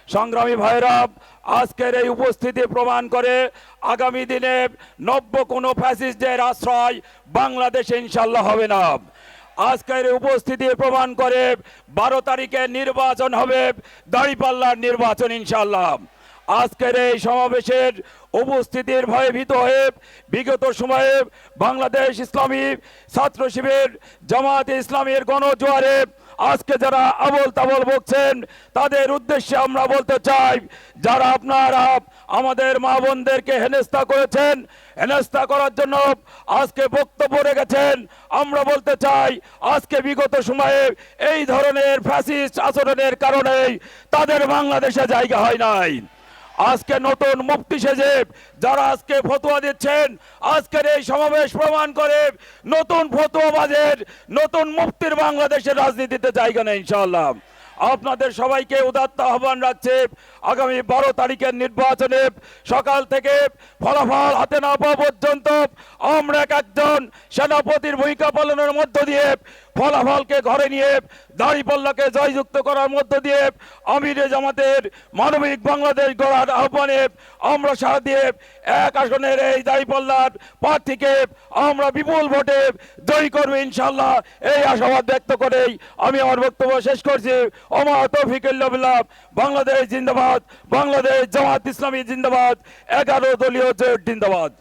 সংগ্রামী ভাইরা, আজকের এই উপস্থিতি প্রমাণ করে আগামী দিনে নব্য কোনো ফ্যাসিস্টদের আশ্রয় বাংলাদেশে ইনশাল্লাহ হবে না। আজকের উপস্থিতি প্রমাণ করে 12 তারিখে নির্বাচন হবে, দাঁড়িপাল্লার নির্বাচন ইনশাল্লাহ। আজকের এই সমাবেশের উপস্থিতির ভয়ে ভীত হয়ে বিগত সময়ে বাংলাদেশ ইসলামী ছাত্র শিবির জামায়াতে ইসলামীর গণজোয়ারে আজকে যারা আবল তাবল বকছেন তাদের উদ্দেশ্যে আমরা বলতে চাই, যারা আপনারা আমাদের মা বোনদেরকে হেনস্থা করেছেন, হেনস্থা করার জন্য আজকে বক্তব্য রেখেছেন, আমরা বলতে চাই আজকে বিগত সময়ে এই ধরনের ফ্যাসিস্ট আচরণের কারণেই তাদের বাংলাদেশে জায়গা হয় নাই। আজকে নতুন মুফতি সেজে যারা আজকে ফতোয়া দিচ্ছেন, আজকের এই সমাবেশ প্রমাণ করে নতুন ফতোয়াবাজের, নতুন মুফতির বাংলাদেশের রাজনীতিতে জায়গা নেই ইনশাআল্লাহ। আপনাদের সবাইকে উদাত্ত আহ্বান রাখছে, আগামী 12 তারিখের নির্বাচনে সকাল থেকে ফলাফল হাতে না পাওয়া পর্যন্ত আমরা একজন সেনাপতির ভূমিকা পালনের মধ্য দিয়ে ফলাফলকে ঘরে নিয়ে দাঁড়িপাল্লাকে জয়যুক্ত করার মধ্য দিয়ে আমিরে জামাতের মানবিক বাংলাদেশ গড়ার আহ্বানে আমরা সাড়া দিয়ে এক আসনের এই দাঁড়িপাল্লার প্রার্থীকে আমরা বিপুল ভোটে জয়ী করবো ইনশাল্লাহ। এই আশাবাদ ব্যক্ত করেই আমি আমার বক্তব্য শেষ করছি। ওমা তৌফিক ইল্লা বিল্লাহ। বাংলাদেশ জিন্দাবাদ, বাংলাদেশ জামাত ইসলামী জিন্দাবাদ, 11 দলীয় জোট জিন্দাবাদ।